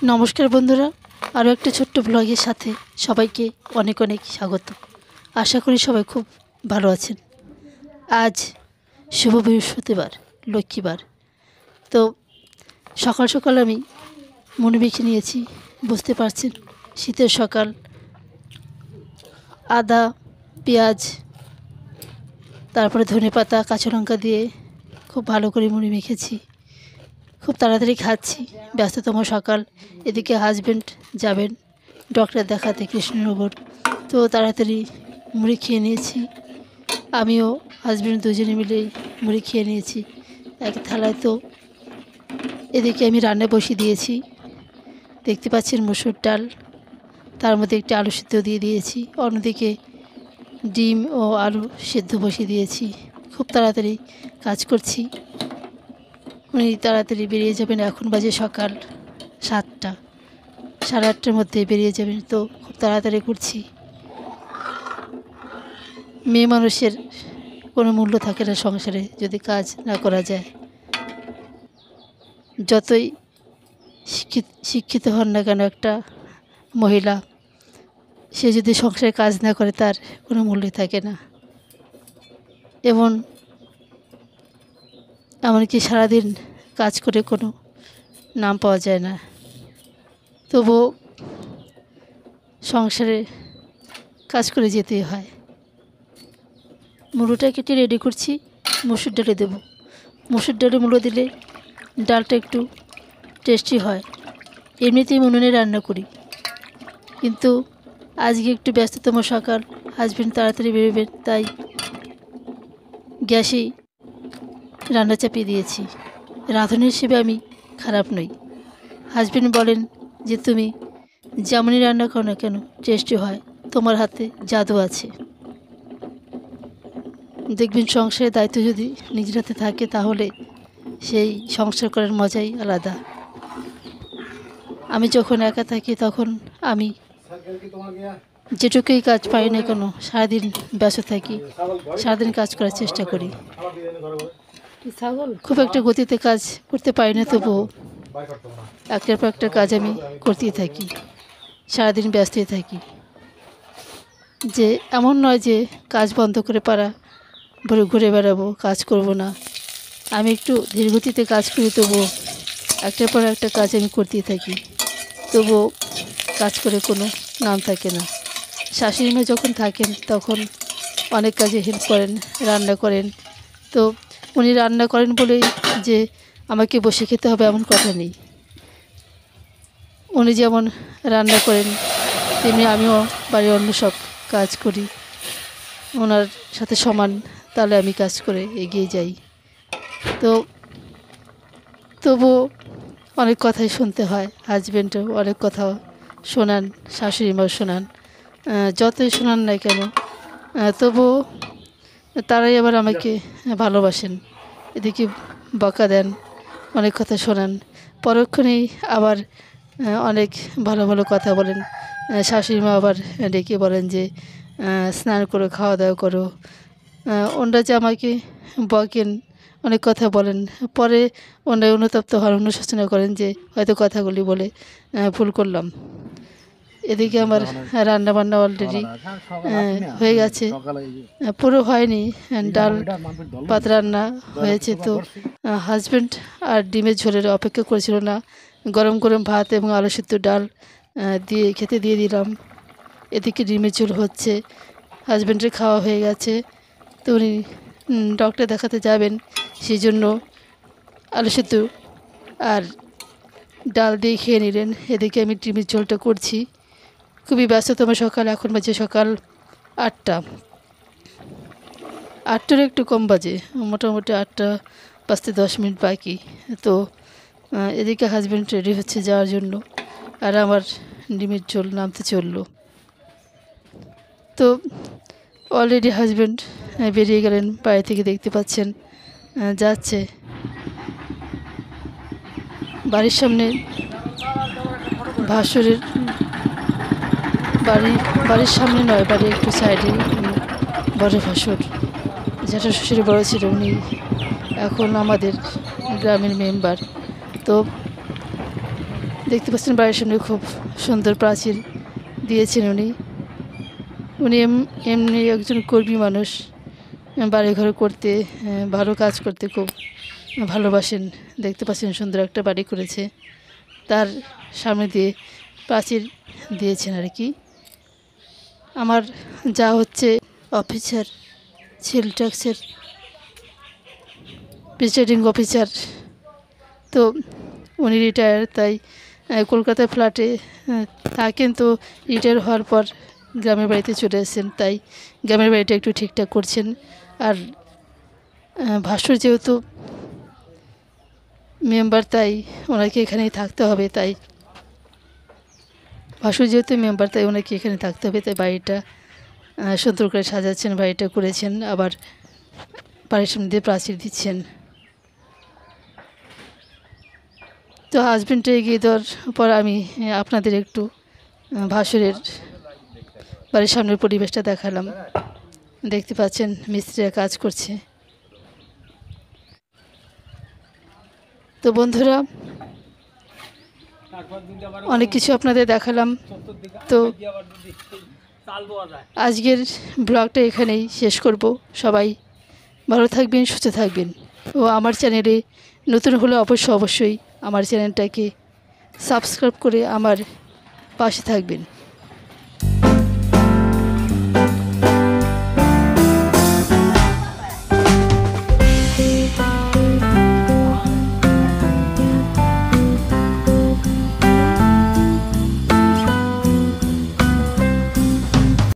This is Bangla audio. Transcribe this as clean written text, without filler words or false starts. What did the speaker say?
নমস্কার বন্ধুরা, আরও একটা ছোট্ট ব্লগের সাথে সবাইকে অনেক অনেক স্বাগত। আশা করি সবাই খুব ভালো আছেন। আজ শুভ বৃহস্পতিবার, লক্ষ্মীবার। তো সকাল সকাল আমি মনে মেখে নিয়েছি, বুঝতে পারছেন শীতের সকাল। আদা, পেঁয়াজ, তারপরে ধনেপাতা, কাঁচা লঙ্কা দিয়ে খুব ভালো করে মুড়ি মেখেছি। খুব তাড়াতাড়ি খাচ্ছি, ব্যস্ততম সকাল। এদিকে হাজব্যান্ড যাবেন ডক্টর দেখাতে কৃষ্ণনগর, তো তাড়াতাড়ি মুড়ি খেয়ে নিয়েছি। আমিও হাজব্যান্ড দুজনে মিলেই মুড়ি খেয়ে নিয়েছি এক থালায়। তো এদিকে আমি রান্না বসিয়ে দিয়েছি, দেখতে পাচ্ছেন মসুর ডাল, তার মধ্যে একটি আলু সিদ্ধ দিয়ে দিয়েছি। অন্যদিকে ডিম ও আলু সিদ্ধ বসিয়ে দিয়েছি। খুব তাড়াতাড়ি কাজ করছি। উনি তাড়াতাড়ি বেরিয়ে যাবেন, এখন বাজে সকাল 7টা, 8:30-র মধ্যে বেরিয়ে যাবেন। তো খুব তাড়াতাড়ি করছি। মেয়ে মানুষের কোনো মূল্য থাকে না সংসারে যদি কাজ না করা যায়। যতই শিক্ষিত হন না কেন একটা মহিলা, সে যদি সংসারে কাজ না করে তার কোনো মূল্য থাকে না। এমনকি সারাদিন কাজ করে কোনো নাম পাওয়া যায় না। তবুও সংসারে কাজ করে যেতেই হয়। মুলোটা কেটে রেডি করছি, মসুর ডালে দেব। মসুর ডালে মুলো দিলে ডালটা একটু টেস্টি হয়। এমনিতেই উনুনে রান্না করি, কিন্তু আজকে একটু ব্যস্ততম সকাল, হাজব্যান্ড তাড়াতাড়ি বেরোবেন, তাই গ্যাসেই রান্না চাপিয়ে দিয়েছি। রাঁধুনি হিসেবে আমি খারাপ নই। হাজব্যান্ড বলেন যে তুমি যেমনই রান্না করো না কেন টেস্টি হয়, তোমার হাতে জাদু আছে। দেখবেন সংসারের দায়িত্ব যদি নিজের হাতে থাকে তাহলে সেই সংসার করার মজাই আলাদা। আমি যখন একা থাকি তখন আমি যেটুকুই কাজ পাই না কেন সারাদিন ব্যস্ত থাকি, সারাদিন কাজ করার চেষ্টা করি। খুব একটা গতিতে কাজ করতে পারি না, তবুও একটার পর একটা কাজ আমি করতেই থাকি, সারাদিন ব্যস্তই থাকি। যে এমন নয় যে কাজ বন্ধ করে ঘুরে বেড়াবো, কাজ করব না। আমি একটু ধীরগতিতে কাজ করি, তবুও একটার পর একটা কাজ আমি করতেই থাকি, তবুও কাজ করে কোনো নাম থাকে না। শাশুড়ি মা যখন থাকেন তখন অনেক কাজে হেল্প করেন, রান্না করেন। তো উনি রান্না করেন বলেই যে আমাকে বসে খেতে হবে এমন কথা নেই। উনি যেমন রান্না করেন তেমনি আমিও বাড়ির অন্য সব কাজ করি ওনার সাথে সমান, তাহলে আমি কাজ করে এগিয়ে যাই। তো তবুও অনেক কথাই শুনতে হয়, হাজব্যান্ডও অনেক কথা শোনান, শাশুড়ি মাও শোনান। যতই শোনান না কেন তবুও তারাই আবার আমাকে ভালোবাসেন। এদিকে বকা দেন, অনেক কথা শোনান, পরক্ষণেই আবার অনেক ভালো ভালো কথা বলেন। শাশুড়ি মা আবার ডেকে বলেন যে স্নান করো, খাওয়া দাওয়া করো। ওনারা যে আমাকে বকেন, অনেক কথা বলেন, পরে ওনারা অনুতপ্ত হন, অনুশোচনা করেন যে হয়তো কথাগুলি বলে ভুল করলাম। এদিকে আমার রান্না বান্না অলরেডি হয়ে গেছে, পুরো হয়নি, ডাল ভাত রান্না হয়েছে। তো হাজব্যান্ড আর ডিমের ঝোলের অপেক্ষা করেছিল না, গরম গরম ভাত এবং আলু সিদ্ধ ডাল দিয়ে খেতে দিয়ে দিলাম। এদিকে ডিমের ঝোল হচ্ছে, হাজব্যান্ডের খাওয়া হয়ে গেছে। তো উনি ডক্টর দেখাতে যাবেন, সেই জন্য আলু সিদ্ধ আর ডাল দিয়ে খেয়ে নিলেন। এদিকে আমি ডিমের ঝোলটা করছি। খুবই ব্যস্ততম সকাল, এখন বাজে সকাল 8টার একটু কম বাজে, মোটামুটি 8টা বাজতে 10 মিনিট বাকি। তো এদিকে হাজব্যান্ড রেডি হচ্ছে যাওয়ার জন্য, আর আমার ডিমের ঝোল নামতে চললো। তো অলরেডি হাজব্যান্ড বেরিয়ে গেলেন বাড়ি থেকে, দেখতে পাচ্ছেন যাচ্ছে। বাড়ির সামনে ভাসুরের বাড়ির সামনে নয়, বাড়ির একটু সাইডে বড় ভাসুর, যেটা শ্বশুরের বড় ছিল, উনি এখন আমাদের গ্রামের মেম্বার। তো দেখতে পাচ্ছেন বাড়ির সামনে খুব সুন্দর প্রাচীর দিয়েছেন উনি। উনি এমনি একজন কর্মী মানুষ, বাড়িঘর করতে, ভালো কাজ করতে খুব ভালোবাসেন। দেখতে পাচ্ছেন সুন্দর একটা বাড়ি করেছে, তার সামনে দিয়ে প্রাচীর দিয়েছেন আর কি। আমার যা হচ্ছে অফিসার, সেল ট্যাক্সের প্রিসাইডিং অফিসার, তো উনি রিটায়ার, তাই কলকাতায় ফ্ল্যাটে থাকেন। তো রিটায়ার হওয়ার পর গ্রামের বাড়িতে চলে এসেছেন, তাই গ্রামের বাড়িটা একটু ঠিকঠাক করছেন। আর ভাসুর যেহেতু মেম্বার, তাই ওনাকে এখানেই থাকতে হবে। তাই ভাসুর যেহেতু মেম্বার, তাই ওনাকে এখানে থাকতে হবে। তাই বাড়িটা সুন্দর করে সাজাচ্ছেন, বাড়িটা করেছেন, আবার বাড়ির সামনে দিয়ে প্রাচীর দিচ্ছেন। তো হাজবেন্ডে এগিয়ে দেওয়ার পর আমি আপনাদের একটু ভাসুরের বাড়ির সামনের পরিবেশটা দেখালাম। দেখতে পাচ্ছেন মিস্ত্রিরা কাজ করছে। তো বন্ধুরা, অনেক কিছু আপনাদের দেখালাম। তো আজকের ব্লগটা এখানেই শেষ করব। সবাই ভালো থাকবেন, সুস্থ থাকবেন। ও আমার চ্যানেলে নতুন হলে অবশ্যই আমার চ্যানেলটাকে সাবস্ক্রাইব করে আমার পাশে থাকবেন।